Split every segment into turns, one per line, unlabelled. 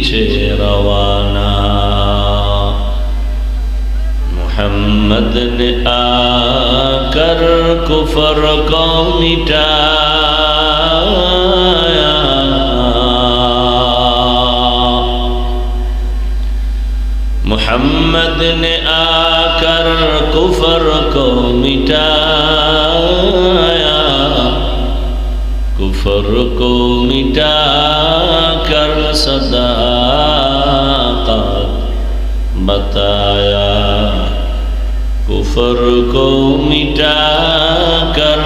पीछे रवाना। मोहम्मद ने आकर कुफर को मिटाया, मोहम्मद ने आकर कुफर को मिटाया, कुफर को मिटा कर सदाकत बताया, कुफर को मिटा कर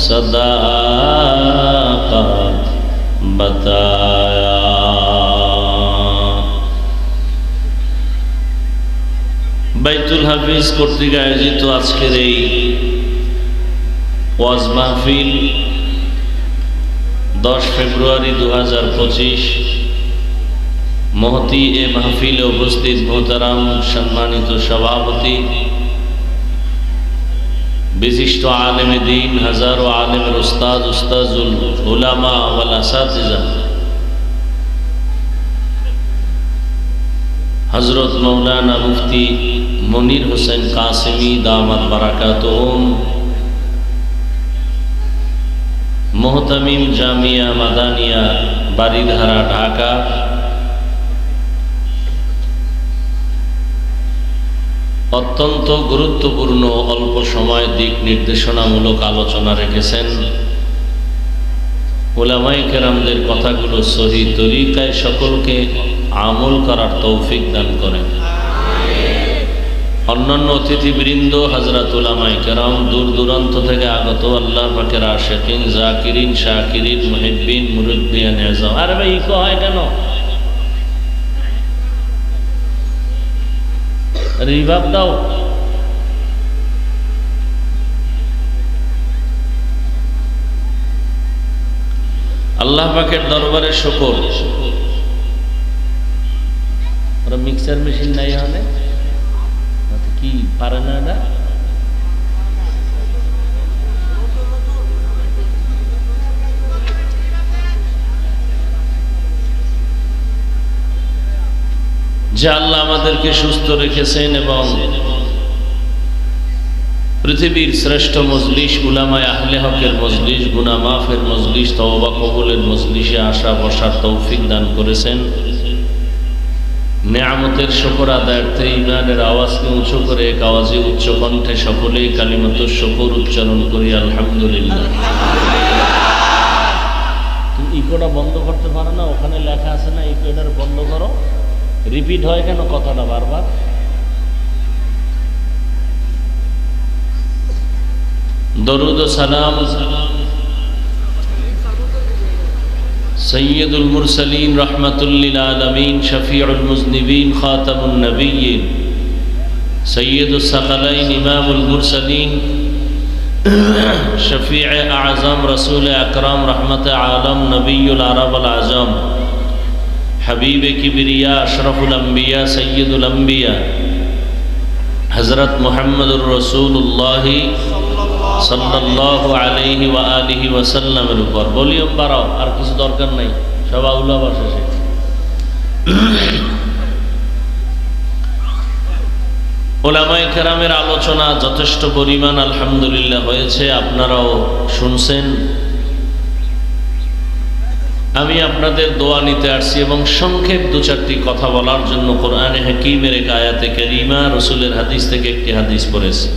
सदाकत बताया। বাইতুল হাফিজ কর্তৃক আয়োজিত আজকের এই ওয়াজ মাহফিল 10 ফেব্রুয়ারি 2025 মহতি এ মাহফিলে উপস্থিত মোহতারাম সম্মানিত সভাপতি, বিশিষ্ট আলেমে দ্বীন, হাজারো আলেমের উস্তাদ, উস্তাজুল উলামা ওয়াল আসাতিজা, হযরত মাওলানা মুফতি মনির হোসেন কাসেমি দামাত বারাকাতুহুম, মোহতামিম জামিয়া মাদানিয়া বারিধারা ঢাকা, অত্যন্ত গুরুত্বপূর্ণ অল্প সময় দিক নির্দেশনামূলক আলোচনা রেখেছেন। উলামায়ে কেরামদের কথাগুলো সহি তরিকায় সকলকে আমল করার তৌফিক দান করেন। অন্যান্য অতিথিবৃন্দ, হযরত উলামায়ে কেরাম, দূর দূরান্ত থেকে আগত আল্লাহ পাকের আশিকিন, জাকিরিন, শাকিরিন, মুহিব্বিন, মুরিদ্দিয়ান আযম। আরে ভাই ইকো হয় কেন? রিভাব দাও। আল্লাহ পাকের দরবারে শুকর। ওরা মিক্সার মেশিন নাই হলে কি পারে না এটা? যে আল্লাহ আমাদেরকে সুস্থ রেখেছেন এবং পৃথিবীর শ্রেষ্ঠ মজলিস, উলামায়ে আহলে হকের মজলিস, গুনাহ মাফের মজলিস, তওবা কবুলের মজলিসে আসা বসার তৌফিক দান করেছেন। নেয়ামতের শুকর আদায়ার্থে ইমানের আওয়াজকে উঁচু করে এক আওয়াজে উচ্চ কণ্ঠে সকলেই কালিমাতুশ শুকর উচ্চারণ করি আলহামদুলিল্লাহ। তুমি ইকোটা বন্ধ করতে পারো না? ওখানে লেখা আছে না ইকোটার বন্ধ করো। রিপিট হয় কেন কথাটা বারবার? দরুদ ও সালাম সৈয়দুল মুরসালিন রহমাতুল লিল আলামিন, শফিউল মুজনিবিন, খাতামুন নবিয়্যিন, সৈয়দুস সাকালাইন, ইমামুল মুরসালিন, শফিয়ে আযম, রাসূল আকরাম, রহমতে আলম, নবিয়ুল আরব আল আজম, হাবিবে কিবরিয়া, আশরাফুল আম্বিয়া, সৈয়দুল আম্বিয়া, হযরত মুহাম্মদুর রাসূলুল্লাহ সাল্লাল্লাহু আলাইহি ওয়া আলিহি ওয়াসাল্লামের উপর। ভলিউম বাড়াও, আর কিছু দরকার নাই, সব আউলা ভাষা শেখ। উলামায়ে কেরামের আলোচনা যথেষ্ট পরিমাণ আলহামদুলিল্লাহ হয়েছে, আপনারাও শুনছেন। আমি আপনাদের দোয়া নিতে আসছি এবং সংক্ষেপ দু চারটি কথা বলার জন্য কোরআনে হাকিমের এক আয়াতে কারিমা, রাসূলের হাদিস থেকে একটি হাদিস পড়েছি।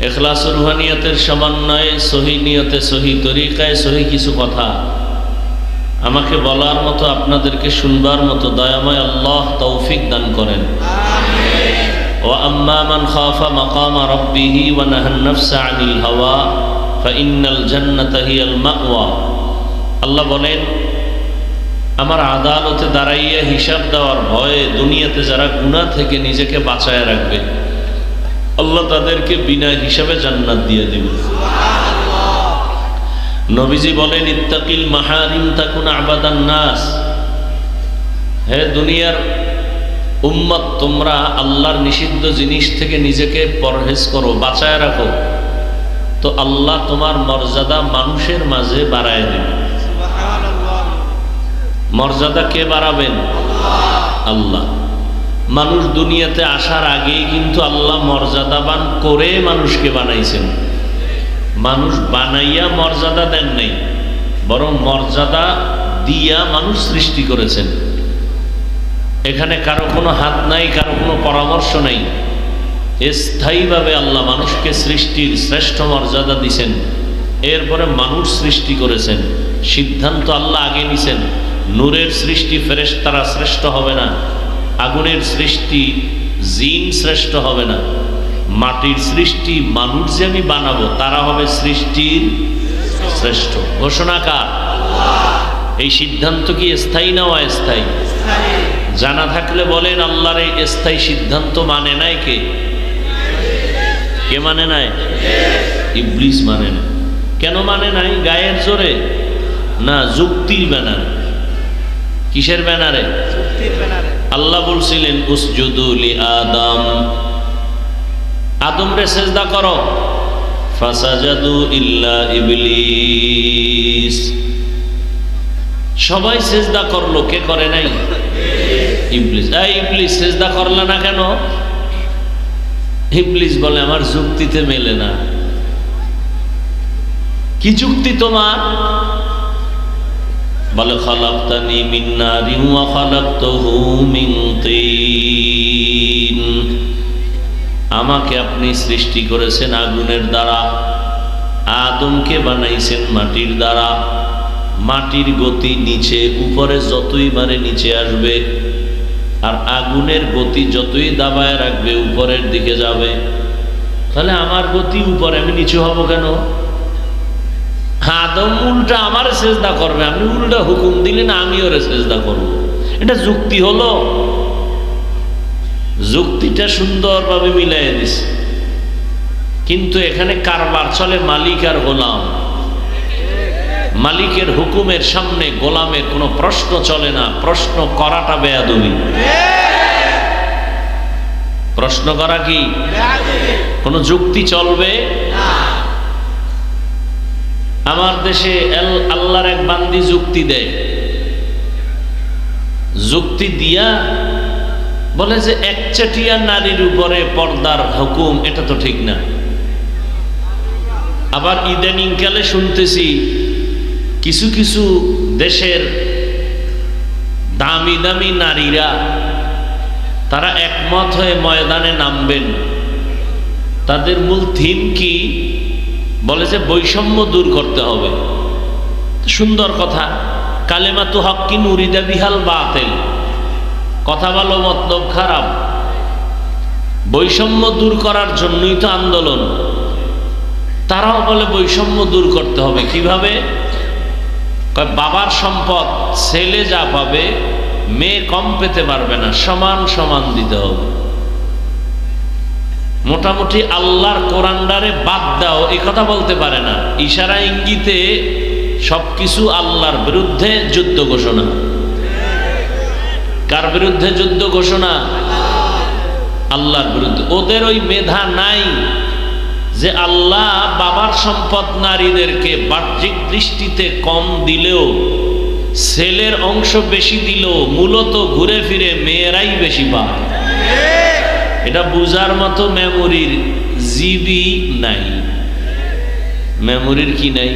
ইখলাস ও রুহানিয়তের সমন্বয়ে সহি নিয়তে, সহি তরিকায়, সহি কিছু কথা আমাকে বলার মতো, আপনাদেরকে শুনবার মতো দয়াময় আল্লাহ তৌফিক দান করেন। ওয়া আম্মা মান খাফা মাকামা রাব্বিহি ওয়া নাহান নাফসা আনিল হাওয়া ফাইন্নাল জান্নাতা হিয়াল মাওয়া। আল্লাহ বলেন, আমার আদালতে দাঁড়াইয়া হিসাব দেওয়ার ভয়ে দুনিয়াতে যারা গুনাহ থেকে নিজেকে বাঁচায় রাখবে, আল্লাহ তাদেরকে বিনা হিসাবে জান্নাত দিয়ে দিবে। নবীজি বলেন, ইত্তাকিল মাহারিম তাকুন আবাদান নাস। হে দুনিয়ার উম্মত, তোমরা আল্লাহর নিষিদ্ধ জিনিস থেকে নিজেকে পরহেজ করো, বাঁচায় রাখো, তো আল্লাহ তোমার মর্যাদা মানুষের মাঝে বাড়ায় দেবে। মর্যাদা কে বাড়াবেন? আল্লাহ। মানুষ দুনিয়াতে আসার আগেই কিন্তু আল্লাহ মর্যাদাবান করে মানুষকে বানাইছেন। মানুষ বানাইয়া মর্যাদা দেন নাই, বরং মর্যাদা দিয়া মানুষ সৃষ্টি করেছেন। এখানে কারো কোনো হাত নাই, কারো কোনো পরামর্শ নাই। স্থায়ীভাবে আল্লাহ মানুষকে সৃষ্টির শ্রেষ্ঠ মর্যাদা দিছেন, এরপরে মানুষ সৃষ্টি করেছেন। সিদ্ধান্ত আল্লাহ আগে নিছেন। নূরের সৃষ্টি ফেরেশতারা শ্রেষ্ঠ হবে না, আগুনের সৃষ্টি জিন শ্রেষ্ঠ হবে না, মাটির সৃষ্টি মানুষ যে আমি বানাবো তারা হবে সৃষ্টির শ্রেষ্ঠ। ঘোষণা কার? এই সিদ্ধান্ত কি স্থায়ী না অস্থায়ী? জানা থাকলে বলেন আল্লাহর এই স্থায়ী সিদ্ধান্ত মানে নাই কে? কে মানে নাই? ইবলিস মানে না। কেন মানে নাই? গায়ের জোরে না, যুক্তির ব্যানারে। কিসের ব্যানারে? আল্লাহ বলছিলেন উসজুদু লি আদম, আদম রে সেজদা করো। ফাসাজাদু ইল্লা ইবলিস, সবাই সেজদা করলো, কে করে নাই? ইবলিস। এই ইবলিস সেজদা করলা না কেন? ইবলিস বলে আমার যুক্তিতে মেলে না। কি যুক্তি তোমার? বলে খালাকতানি মিন নারিন ওয়া খালাকতাহু মিন তিন, আমাকে আপনি সৃষ্টি করেছেন আগুনের দ্বারা, আদমকে বানাইছেন মাটির দ্বারা। মাটির গতি নিচে, উপরে যতই মারে নিচে আসবে, আর আগুনের গতি যতই দাবায় রাখবে উপরের দিকে যাবে। তাহলে আমার গতি উপরে, আমি নিচু হব কেন? আদম উল্টা আমার সেজদা করবে, আপনি উল্টা হুকুম দিলেন আমি ওরে সেজদা করব। এটা যুক্তি হলো? যুক্তিটা সুন্দরভাবে মিলাই দিছে, কিন্তু এখানে কারবার চলে মালিক আর গোলাম। মালিকের হুকুমের সামনে গোলামের কোনো প্রশ্ন চলে না। প্রশ্ন করাটা বেয়াদবি। প্রশ্ন করা কি? কোনো যুক্তি চলবে? আমার দেশে আল্লাহর এক বান্দি যুক্তি দেয়, যুক্তি দিয়া বলে যে একচাটিয়া নারীর উপরে পর্দার হুকুম, এটা তো ঠিক না। আবার ইদানিংকালে শুনতেছি কিছু কিছু দেশের দামি দামি নারীরা তারা একমত হয়ে ময়দানে নামবেন। তাদের মূল থিম কি? বলে যে বৈষম্য দূর করতে হবে। সুন্দর কথা, কালেমাতু হক্কিন উরিদা বিহাল বাতিল, কথা বলো মতলব খারাপ। বৈষম্য দূর করার জন্যই তো আন্দোলন। তারাও বলে বৈষম্য দূর করতে হবে। কিভাবে? বাবার সম্পদ ছেলে যা পাবে মেয়ে কম পেতে পারবে না, সমান সমান দিতে হবে। মোটামুটি আল্লাহর কোরআনটারে বাদ দাও এই কথা বলতে পারে না, ইশারা ইঙ্গিতে সবকিছু আল্লাহর বিরুদ্ধে যুদ্ধ ঘোষণা। কার বিরুদ্ধে যুদ্ধ ঘোষণা? আল্লাহর বিরুদ্ধে। ওদের ওই মেধা নাই যে আল্লাহ বাবার সম্পদ নারীদেরকে বাহ্যিক দৃষ্টিতে কম দিলেও, ছেলের অংশ বেশি দিলেও মূলত ঘুরে ফিরে মেয়েরাই বেশি পায়। এটা বুঝার মতো মেমোরির জিবি নাই। মেমোরির কি নাই?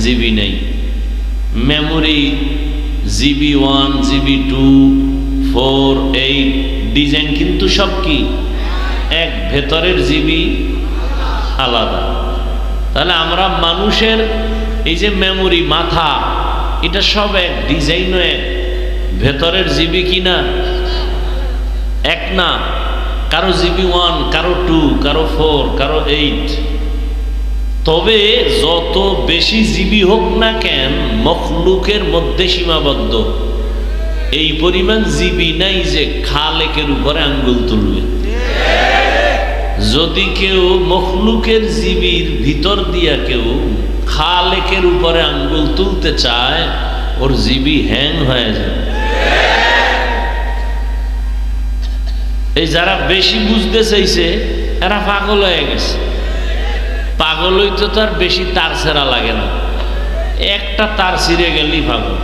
জিবি নাই। মেমোরি জিবি 1, জিবি 2, 4, 8 ডিজাইন কিন্তু সব কি এক, ভেতরের জিবি আলাদা। তাহলে আমরা মানুষের এই যে মেমোরি মাথা, এটা সব এক, ডিজাইনও এক, ভেতরের জিবি কি না এক না। কারো জিবি 1, কারো 2, কারো 4, কারো 8। তবে যত বেশি জিবি হোক না কেন মখলুকের মধ্যে সীমাবদ্ধ। এই পরিমাণ জিবি নাই যে খালেকের উপরে আঙ্গুল তুলবে। যদি কেউ মখলুকের জিবির ভিতর দিয়া কেউ খালেকের উপরে আঙ্গুল তুলতে চায়, ওর জিবি হ্যাং হয়ে যায়। এই যারা বেশি বুঝতে চাইছে এরা পাগল হয়ে গেছে। পাগল হইতে তো আর বেশি তার ছেঁড়া লাগে না, একটা তার ছিঁড়ে গেলেই পাগল।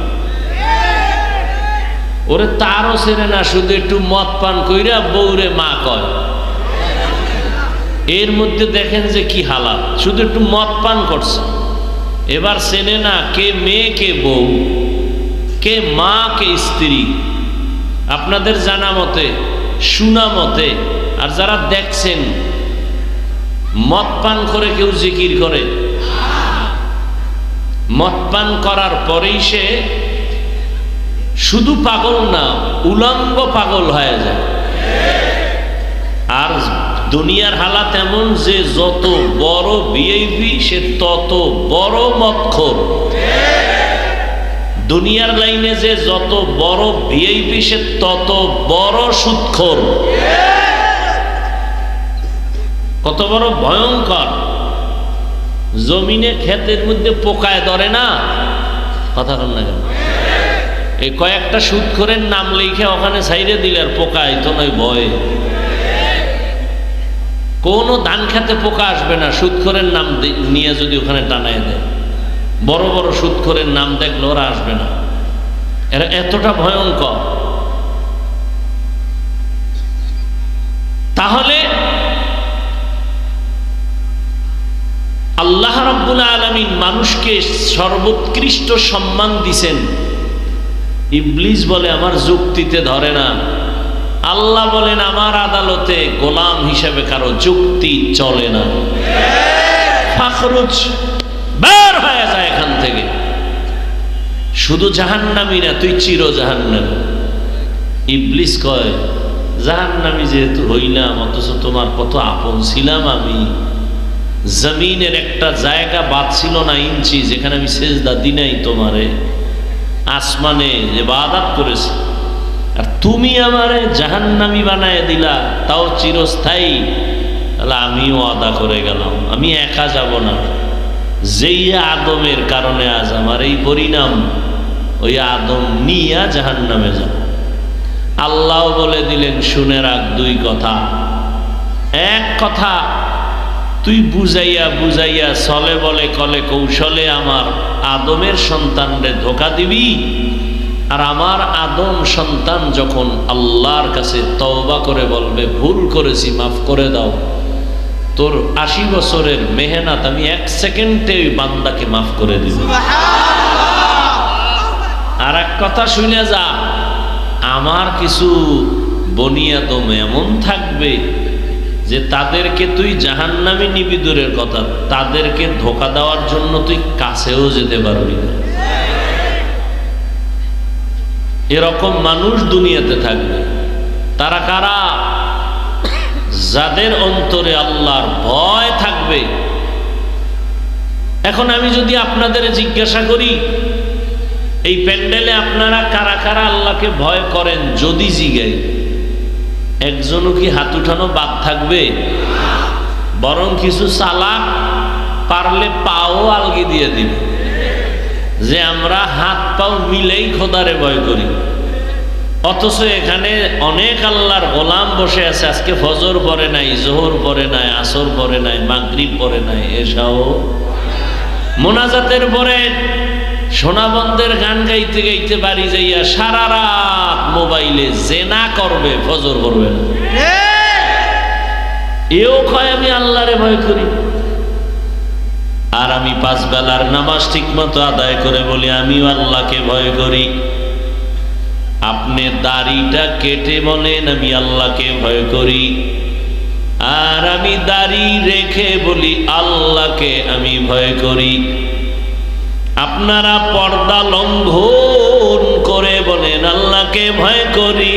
ওরে তারও ছেড়ে না, শুধু একটু মদ পান কইরা বউরে মা কয়। এর মধ্যে দেখেন যে কি হালাত, শুধু একটু মদ পান করছে, এবার চেনে না কে মেয়ে কে বউ, কে মা কে স্ত্রী। আপনাদের জানা মতে, শোনা মতে, আর যারা দেখছেন, মদ পান করে কেউ জিকির করে? মদ পান করার পরেই সে শুধু পাগল না, উলঙ্গ পাগল হয়ে যায়। আর দুনিয়ার হালাত এমন যে যত বড় ভিআইপি সে তত বড় মদখোর। দুনিয়ার লাইনে যে যত বড় ভিআইপি সে তত বড় সুদখোর। কত বড় ভয়ঙ্কর! জমিনে ক্ষেতের মধ্যে পোকায় ধরে না, কথা বল না কেন? এই কয়েকটা সুদখোরের নাম লিখে ওখানে ছাইরে দিলে আর পোকায় তো নয়, ভয়। কোনো ধান খেতে পোকা আসবে না সুদখোরের নাম নিয়ে যদি ওখানে টানায় দেয়। বড় বড় সুদখোরের নাম দেখলে ওরা আসবে না, এরা এতটা ভয়ঙ্কর। তাহলে আল্লাহ রাব্বুল আলামিন মানুষকে সর্বোৎকৃষ্ট সম্মান দিছেন। ইবলিস বলে আমার যুক্তিতে ধরে না। আল্লাহ বলেন আমার আদালতে গোলাম হিসেবে কারো যুক্তি চলে না। ফাখরুজ, বের হয়ে যায় এখান থেকে। শুধু জাহান্নামী না, তুই চির জাহান্নামী। ইবলিস কয় জাহান্নামী যেহেতু হইলাম, অথচ তোমার কত আপন ছিলাম আমি। জমিনের একটা জায়গা বাদ ছিল না ইঞ্চি, যেখানে আমি সেজদা দিই নাই তোমারে। আসমানে ইবাদত করেছি, আর তুমি আমারে জাহান্নামী বানায় দিলা, তাও চিরস্থায়ী। তাহলে আমিও আদা করে গেলাম, আমি একা যাব না। যেই আদমের কারণে আজ আমার এই পরিণাম, ওই আদম নিয়া জাহান্নামে যাব। আল্লাহ বলে দিলেন শুনে রাখ দুই কথা। এক কথা, তুই বুঝাইয়া বুঝাইয়া ছলে বলে কলে কৌশলে আমার আদমের সন্তানরে ধোঁকা দিবি, আর আমার আদম সন্তান যখন আল্লাহর কাছে তওবা করে বলবে ভুল করেছি মাফ করে দাও, তোর 80 বছরের মেহনত আমি 1 সেকেন্ডে ওই বান্দাকে মাফ করে দিব। আর এক কথা শুনে যা, আমার কিছু বনি আদম এমন থাকবে যে তাদেরকে তুই জাহান্নামে নিবি দূরের কথা, তাদেরকে ধোঁকা দেওয়ার জন্য তুই কাছেও যেতে পারবি না। এরকম মানুষ দুনিয়াতে থাকবে। তারা কারা? যাদের অন্তরে আল্লাহর ভয় থাকবে। এখন আমি যদি আপনাদের জিজ্ঞাসা করি, এই প্যান্ডেলে আপনারা কারা কারা আল্লাহকে ভয় করেন, যদি জিগাই, একজনও কি হাত উঠানো বাদ থাকবে? বরং কিছু চালাক পারলে পাও আলগি দিয়ে দিবে যে আমরা হাত পাও মিলেই খোদারে ভয় করি। অথচ এখানে অনেক আল্লাহর গোলাম বসে আছে, আজকে ফজর পড়ে নাই, জোহর পড়ে নাই, আসর পড়ে নাই, মাগরিব পড়ে নাই, এশাও মোনাজাতের পরে সোনাবন্ধের গান গাইতে গাইতে বাড়ি যাইয়া সারা রাত মোবাইলে জেনা করবে, ফজর করবে না। এও কয় আমি আল্লাহরে ভয় করি। আর আমি 5 বেলার নামাজ ঠিক মতো আদায় করে বলি আমিও আল্লাহকে ভয় করি। আপনি দাড়িটা কেটে বলেন আমি আল্লাহকে ভয় করি। আর আমি দাড়ি রেখে বলি আল্লাহকে আমি ভয় করি। আপনারা পর্দা লঙ্ঘন করে বলেন আল্লাহকে ভয় করি।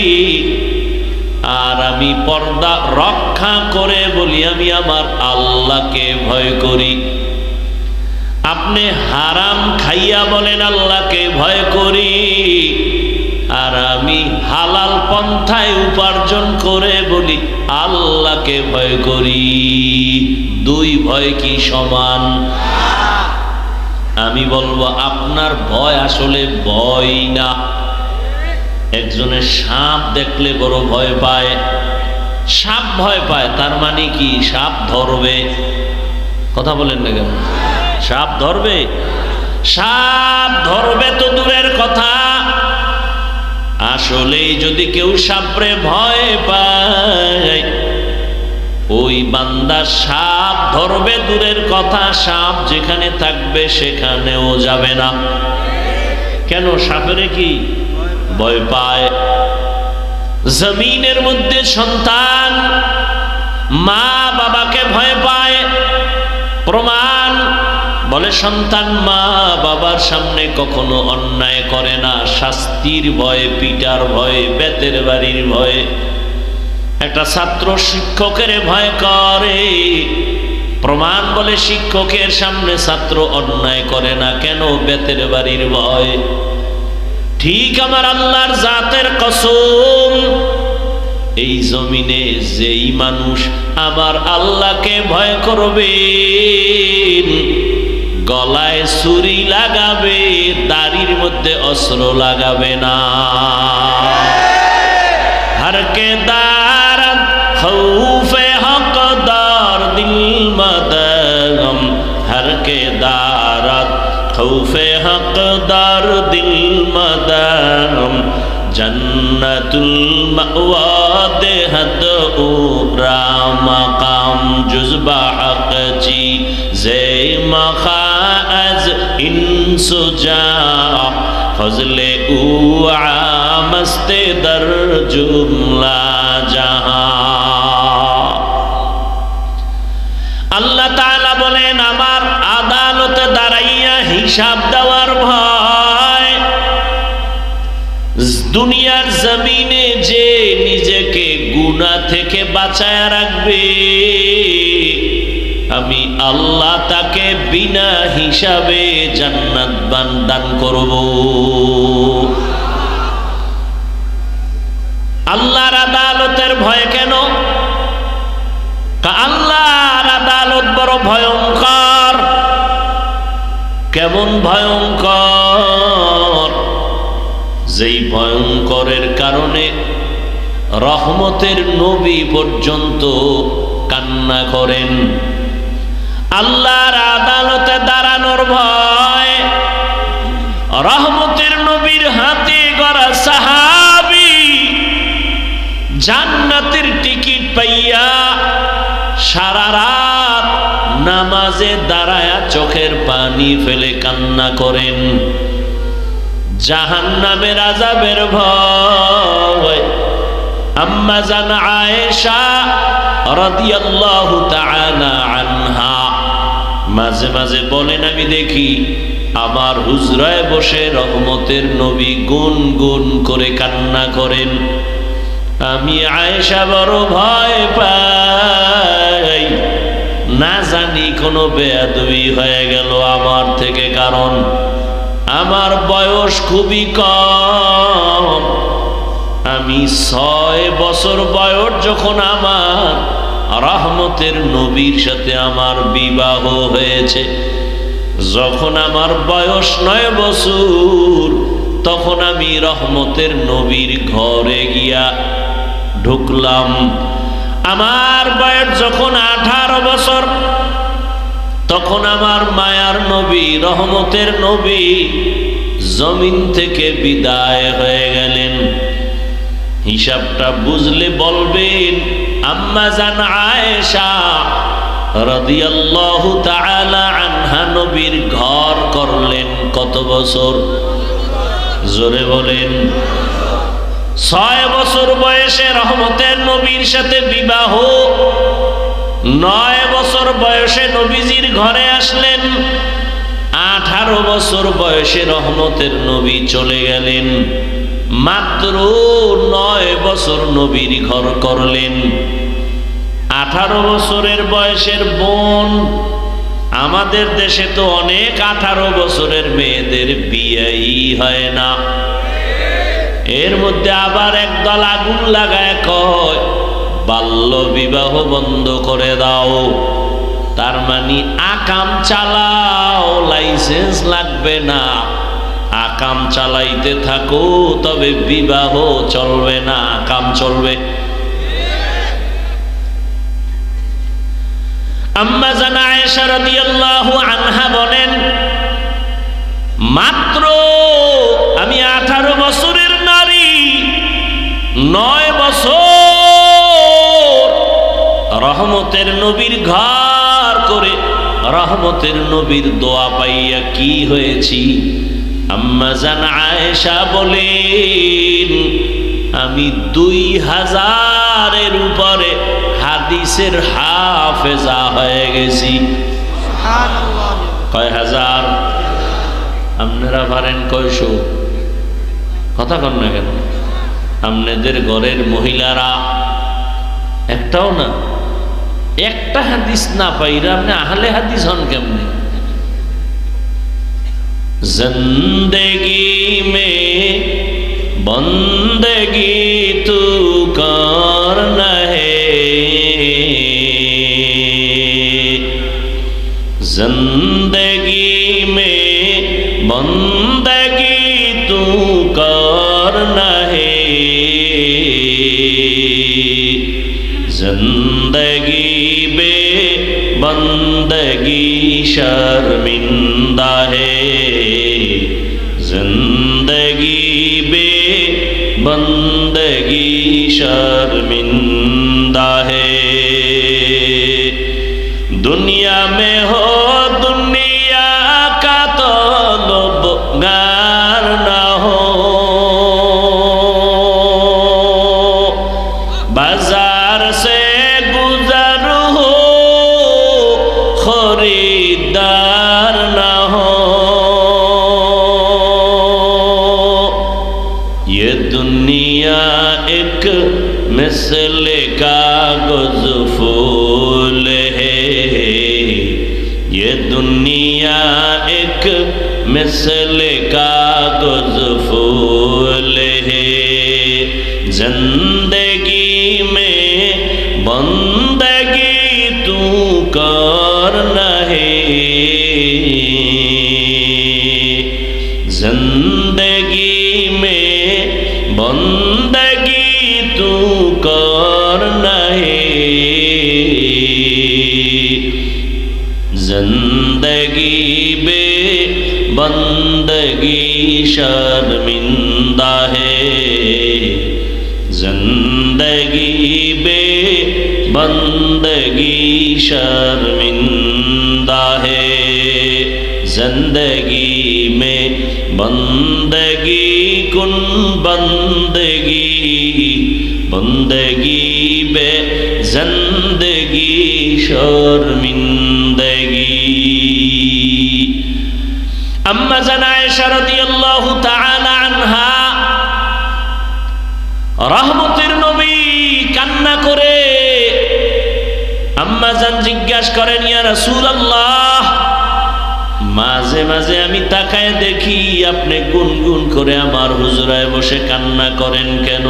আর আমি পর্দা রক্ষা করে বলি আমি আমার আল্লাহকে ভয় করি। আপনি হারাম খাইয়া বলেন আল্লাহকে ভয় করি। আর আমি হালাল পন্থায় উপার্জন করে বলি আল্লাহকে ভয় করি। দুই ভয় কি সমান? আমি বলবো আপনার ভয় আসলে ভয় না। একজনের সাপ দেখলে বড় ভয় পায়, সাপ ভয় পায়, তার মানে কি সাপ ধরবে? কথা বলেন না কেন? সাপ ধরবে? সাপ ধরবে তো দূরের কথা, আর আসলেই যদি কেউ সাপরে ভয় পায়, ওই বান্দা সাপ ধরবে দূরের কথা, সাপ যেখানে থাকবে সেখানেও যাবে না। কেন? সাপেরে কি ভয় পায়। জমিনের মধ্যে সন্তান মা বাবাকে ভয় পায়, প্রমাণ বলে সন্তান মা বাবার সামনে কখনো অন্যায় করে না, শাস্তির ভয়ে, পিটার ভয়ে, বেতের বাড়ির ভয়ে। একটা ছাত্র শিক্ষকের ভয় করে, প্রমাণ বলে শিক্ষকের সামনে ছাত্র অন্যায় করে না, কেন? বেতের বাড়ির ভয়। ঠিক আমার আল্লাহর জাতের কসম, এই জমিনে যেই মানুষ আমার আল্লাহকে ভয় করবে, গলায় ছুরি লাগাবে, দাড়ির মধ্যে অস্ত্র লাগাবে না। हर के दारत खौफे हकदार दिल मदगम, हर के दारत खौफे हकदार दिल मदगम, जन्नतुल मअवा देहत उरा मकाम जुज़बा हक जी जे मखाज इंसुजा फजले उआ मस्ते दर जुमला जहां। আল্লাহ তাআলা বলেন, আমার আদালতে দাঁড়াইয়া হিসাব দেওয়ার ভয়। দুনিয়ার জমিনে যে নিজেকে গুনাহ থেকে বাঁচায়া রাখবে, আমি আল্লাহ তাকে বিনা হিসাবে জান্নাত দান করব। আল্লাহর আদালতের ভয় কেন? আল্লাহর আদালত বড় ভয়ঙ্কর। কেমন ভয়ঙ্কর? যেই ভয়ঙ্করের কারণে রহমতের নবী পর্যন্ত কান্না করেন। আল্লাহর আদালতে দাঁড়ানোর ভয়। রহমতের নবীর হাতে গড়া সাহাবী জান্নাতের টিকিট পাইয়া সারা রাত নামাজে দাঁড়ায়া চোখের পানি ফেলে কান্না করেন। জাহান্নামের আযাবের ভয়। আম্মা জান আয়েশা রাদিয়াল্লাহু তাআলা আনহা মাঝে মাঝে বলেন, আমি দেখি আমার হুজরায় বসে রহমতের নবী গুন গুন করে কান্না করেন। আমি আয়েশা বড় ভয় পাই, না জানি কোনো বেয়াদবি হয়ে গেল আমার থেকে, কারণ আমার বয়স খুবই কম। আমি 6 বছর বয়স যখন আমার রহমতের নবীর সাথে আমার বিবাহ হয়েছে, যখন আমার বয়স 9 বছর তখন আমি রহমতের নবীর ঘরে গিয়া ঢুকলাম। আমার বয়স যখন 18 বছর তখন আমার মায়ার নবী রহমতের নবী জমিন থেকে বিদায় হয়ে গেলেন। হিসাবটা বুঝলে বলবেন, আম্মা জান আয়েশা রাদিয়াল্লাহু তাআলা আনহা নবীর ঘর করলেন কত বছর? জোরে বলেন। 6 বছর বয়সে রহমতের নবীর সাথে বিবাহ, 9 বছর বয়সে নবীজির ঘরে আসলেন, 18 বছর বয়সে রহমতের নবী চলে গেলেন। মাত্র 9 বছর নবীর ঘর করলেন। 18 বছরের বয়সের বোন, আমাদের দেশে তো অনেক 18 বছরের মেয়েদের বিয়েই হয় না। এর মধ্যে আবার একদল আগুন লাগায় কয় বাল্য বিবাহ বন্ধ করে দাও। তার মানে আকাম চালাও, লাইসেন্স লাগবে না, আকাম চালাইতে থাকো, তবে বিবাহ চলবে না, আকাম চলবে। আম্মা জান আয়েশা রাদিয়াল্লাহু আনহা বলেন, মাত্র আমি 18 বছরের নারী, রহমতের নবীর ঘর করে রহমতের নবীর দোয়া পাইয়া কি হয়েছি? আম্মা জান আয়েশা বলেন, আমি 2000-এর উপরে হাদিসের হাফেজা হয়ে গেছি। কয় হাজার? আপনারা পারেন কয়শো? কথা কন না কেন? আপনাদের ঘরের মহিলারা একটাও না, একটা হাদিস না পাইরা আপনি আহলে হাদিস হন কেমনে? জিন্দেগি মে বন্দেগি তু করনা হে, জিন্দেগি মে বন্দেগি তু করনা হে, जिंदगी बे बंदगी शर्मिंदा है, जिंदगी बे बंदगी शर्मिंदा है। दुनिया में हो दुनिया का तो लोबगार ना हो, बाजार से गुजर हो खरीदार ना हो, ये दुनिया एक मिसल कागज फूल है, ये दुनिया एक मिसल कागज फूल है, जिंदगी में बंदगी तू करना है, जिंदगी में बंदगी तू करना है, जिंदगी बे बंदगी शर्मिंदा है, जिंदगी बे बंदगी शर्मिंदा है, जिंदगी में बंदगी कुन बंदगी, बंदगी बे जिंदगी शर्मिंदगी। अम्मा जान आयशा रादियाल्लाहु ताआला आनहा রহমতের নবী কান্না করে আম্মা জান জিজ্ঞাসা করেন, ইয়া রাসূলুল্লাহ, মাঝে মাঝে আমি তাকায় দেখি আপনি গুনগুন করে আমার হুজরায় বসে কান্না করেন কেন?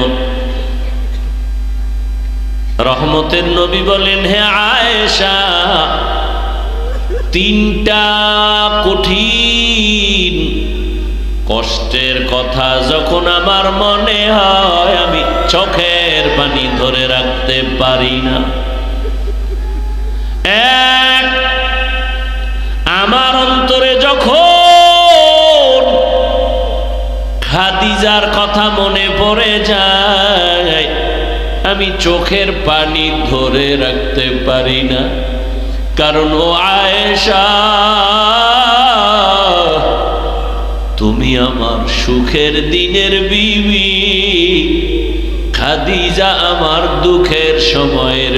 রহমতের নবী বলেন, হে আয়েশা, 3টা কঠিন কষ্টের কথা যখন আমার মনে হয় আমি চোখের পানি ধরে রাখতে পারি না। এক, আমার অন্তরে যখন খাদিজার কথা মনে পড়ে যায় আমি চোখের পানি ধরে রাখতে পারি না, কারণ ও আয়েশা, তুমি আমার সুখের দিনের বিবি, খাদিজা আমার দুঃখের সময়ের